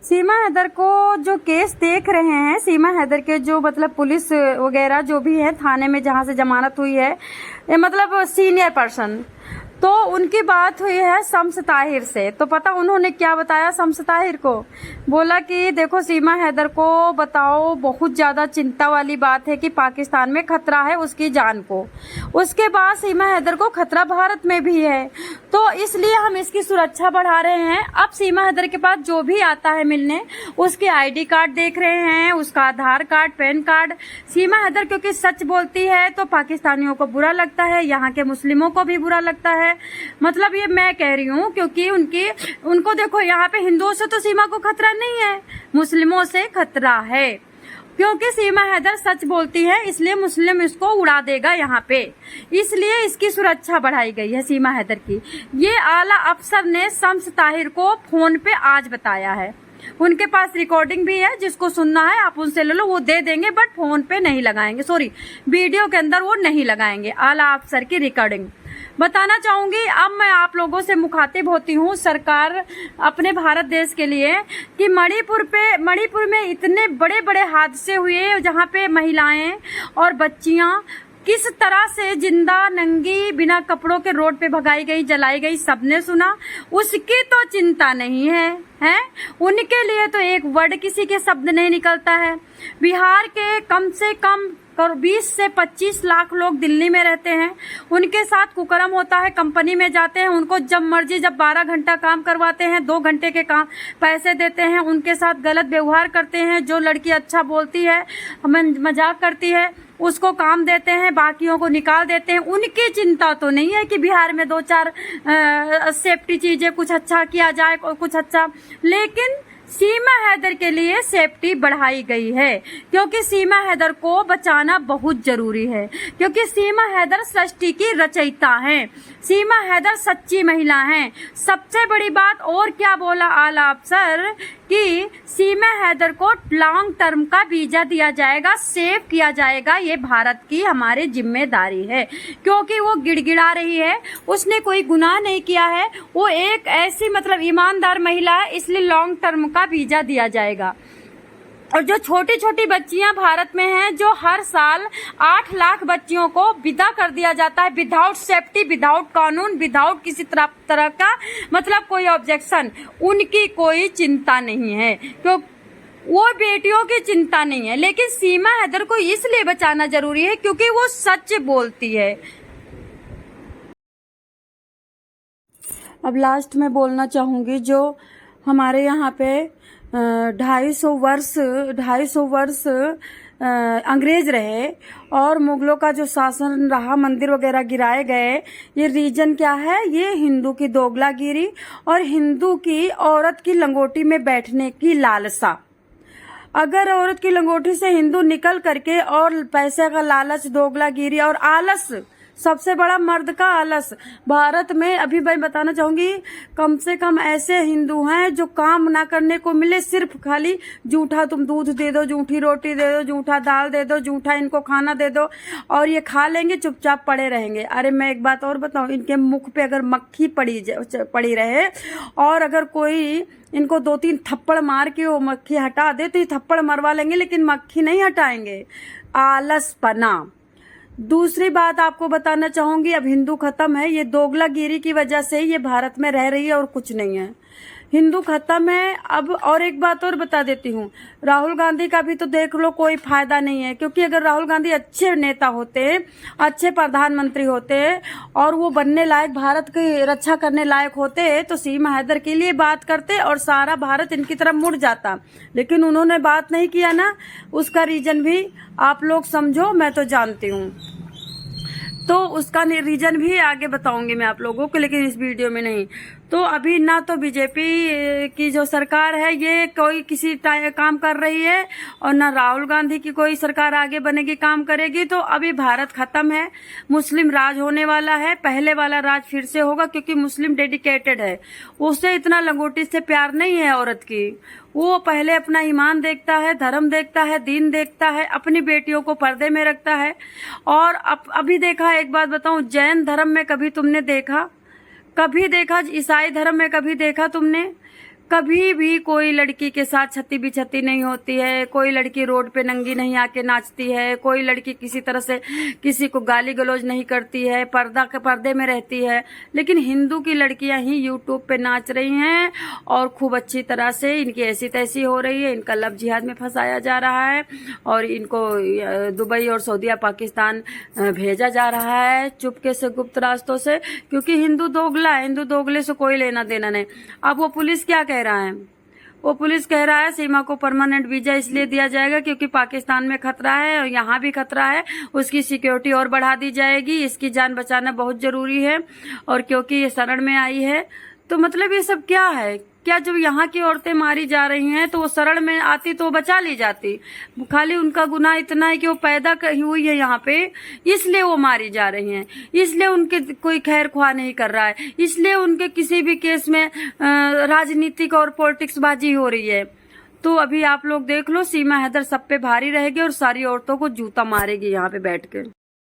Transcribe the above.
सीमा हैदर को जो केस देख रहे हैं, सीमा हैदर के जो मतलब पुलिस वगैरह जो भी है थाने में जहां से जमानत हुई है, ये मतलब सीनियर पर्सन, तो उनकी बात हुई है शम्स ताहिर से। तो पता उन्होंने क्या बताया शम्स ताहिर को? बोला कि देखो सीमा हैदर को बताओ, बहुत ज्यादा चिंता वाली बात है कि पाकिस्तान में खतरा है उसकी जान को। उसके बाद सीमा हैदर को खतरा भारत में भी है, तो इसलिए हम इसकी सुरक्षा बढ़ा रहे हैं। अब सीमा हैदर के पास जो भी आता है मिलने, उसके आईडी कार्ड देख रहे हैं, उसका आधार कार्ड, पैन कार्ड। सीमा हैदर क्योंकि सच बोलती है तो पाकिस्तानियों को बुरा लगता है, यहाँ के मुस्लिमों को भी बुरा लगता है। मतलब ये मैं कह रही हूँ क्योंकि उनको देखो, यहाँ पे हिंदुओं से तो सीमा को खतरा नहीं है, मुस्लिमों से खतरा है। क्योंकि सीमा हैदर सच बोलती है इसलिए मुस्लिम इसको उड़ा देगा यहाँ पे, इसलिए इसकी सुरक्षा बढ़ाई गई है सीमा हैदर की। ये आला अफसर ने शम्स ताहिर को फोन पे आज बताया है। उनके पास रिकॉर्डिंग भी है, जिसको सुनना है आप उनसे ले लो, वो दे देंगे, बट फोन पे नहीं लगाएंगे, सॉरी वीडियो के अंदर वो नहीं लगाएंगे। आला अफसर की रिकॉर्डिंग बताना चाहूंगी। अब मैं आप लोगों से मुखातिब होती हूँ सरकार अपने भारत देश के लिए कि मणिपुर में इतने बड़े बड़े हादसे हुए जहाँ पे महिलाएं और बच्चियां किस तरह से जिंदा नंगी बिना कपड़ों के रोड पे भगाई गई, जलाई गई, सबने सुना। उसकी तो चिंता नहीं है उनके लिए तो एक वर्ड किसी के शब्द नहीं निकलता है। बिहार के कम से कम 20 से 25 लाख लोग दिल्ली में रहते हैं, उनके साथ कुकर्म होता है। कंपनी में जाते हैं, उनको जब मर्जी, जब 12 घंटा काम करवाते हैं, 2 घंटे के काम पैसे देते हैं, उनके साथ गलत व्यवहार करते हैं। जो लड़की अच्छा बोलती है, मजाक करती है, उसको काम देते हैं, बाकियों को निकाल देते हैं। उनकी चिंता तो नहीं है कि बिहार में 2-4 सेफ्टी चीजें कुछ अच्छा किया जाए, कुछ अच्छा। लेकिन सीमा हैदर के लिए सेफ्टी बढ़ाई गई है क्योंकि सीमा हैदर को बचाना बहुत जरूरी है, क्योंकि सीमा हैदर सृष्टि की रचयिता हैं। सीमा हैदर सच्ची महिला हैं। सबसे बड़ी बात और क्या बोला आला अफसर कि सीमा हैदर को लॉन्ग टर्म का वीजा दिया जाएगा, सेव किया जाएगा। ये भारत की हमारी जिम्मेदारी है क्योंकि वो गिड़गिड़ा रही है, उसने कोई गुनाह नहीं किया है, वो एक ऐसी मतलब ईमानदार महिला है, इसलिए लॉन्ग टर्म का वीजा दिया जाएगा। और जो छोटी छोटी बच्चियां भारत में हैं, जो हर साल 8 लाख बच्चियों को विदा कर दिया जाता है विदाउट सेफ्टी, विदाउट कानून, विदाउट किसी तरह का मतलब कोई ऑब्जेक्शन, उनकी कोई चिंता नहीं है, क्यों वो बेटियों की चिंता नहीं है। लेकिन सीमा हैदर को इसलिए बचाना जरूरी है क्योंकि वो सच बोलती है। अब लास्ट में बोलना चाहूंगी, जो हमारे यहाँ पे 250 वर्ष अंग्रेज रहे और मुगलों का जो शासन रहा, मंदिर वगैरह गिराए गए, ये रीजन क्या है? ये हिंदू की दोगलागिरी और हिंदू की औरत की लंगोटी में बैठने की लालसा। अगर औरत की लंगोटी से हिंदू निकल करके और पैसे का लालच, दोगलागिरी और आलस, सबसे बड़ा मर्द का आलस भारत में अभी मैं बताना चाहूंगी, कम से कम ऐसे हिंदू हैं जो काम ना करने को मिले, सिर्फ खाली जूठा तुम दूध दे दो, जूठी रोटी दे दो, जूठा दाल दे दो, जूठा इनको खाना दे दो और ये खा लेंगे, चुपचाप पड़े रहेंगे। अरे मैं एक बात और बताऊं, इनके मुख पे अगर मक्खी पड़ी रहे और अगर कोई इनको 2-3 थप्पड़ मार के वो मक्खी हटा दे तो ये थप्पड़ मरवा लेंगे, लेकिन मक्खी नहीं हटाएंगे। आलसपना। दूसरी बात आपको बताना चाहूंगी, अब हिंदू खत्म है, ये दोगलागिरी की वजह से ये भारत में रह रही है और कुछ नहीं है। हिंदू खत्म है। अब और एक बात और बता देती हूँ, राहुल गांधी का भी तो देख लो, कोई फायदा नहीं है, क्योंकि अगर राहुल गांधी अच्छे नेता होते, अच्छे प्रधानमंत्री होते और वो बनने लायक, भारत की रक्षा करने लायक होते तो सीमा हैदर के लिए बात करते और सारा भारत इनकी तरफ मुड़ जाता। लेकिन उन्होंने बात नहीं किया ना, उसका रीजन भी आप लोग समझो, मैं तो जानती हूँ, तो उसका रीजन भी आगे बताऊंगी मैं आप लोगों को, लेकिन इस वीडियो में नहीं। तो अभी ना तो बीजेपी की जो सरकार है ये कोई किसी काम कर रही है और ना राहुल गांधी की कोई सरकार आगे बनेगी, काम करेगी। तो अभी भारत खत्म है, मुस्लिम राज होने वाला है, पहले वाला राज फिर से होगा, क्योंकि मुस्लिम डेडिकेटेड है, उसे इतना लंगोटी से प्यार नहीं है औरत की। वो पहले अपना ईमान देखता है, धर्म देखता है, दीन देखता है, अपनी बेटियों को पर्दे में रखता है। और अभी देखा, एक बात बताऊं, जैन धर्म में कभी तुमने देखा, कभी देखा, ईसाई धर्म में कभी देखा तुमने, कभी भी कोई लड़की के साथ छत्ती बिछत्ती नहीं होती है, कोई लड़की रोड पे नंगी नहीं आके नाचती है, कोई लड़की किसी तरह से किसी को गाली गलौज नहीं करती है, पर्दे में रहती है। लेकिन हिंदू की लड़कियां ही यूट्यूब पे नाच रही हैं और खूब अच्छी तरह से इनकी ऐसी तैसी हो रही है, इनका लव जिहाद में फंसाया जा रहा है और इनको दुबई और सऊदीया पाकिस्तान भेजा जा रहा है चुपके से, गुप्त रास्तों से, क्योंकि हिंदू दोगला है, हिंदू दोगले से कोई लेना देना नहीं। अब वो पुलिस क्या कह रहा है, वो पुलिस कह रहा है सीमा को परमानेंट वीजा इसलिए दिया जाएगा क्योंकि पाकिस्तान में खतरा है और यहाँ भी खतरा है, उसकी सिक्योरिटी और बढ़ा दी जाएगी, इसकी जान बचाना बहुत जरूरी है और क्योंकि ये शरण में आई है। तो मतलब ये सब क्या है? क्या जब यहाँ की औरतें मारी जा रही हैं तो वो शरण में आती तो वो बचा ली जाती? खाली उनका गुनाह इतना है कि वो पैदा हुई है यहाँ पे, इसलिए वो मारी जा रही हैं, इसलिए उनके कोई खैर ख्वाह नहीं कर रहा है, इसलिए उनके किसी भी केस में राजनीतिक और पॉलिटिक्स बाजी हो रही है। तो अभी आप लोग देख लो, सीमा हैदर सब पे भारी रहेगी और सारी औरतों को जूता मारेगी यहाँ पे बैठ के।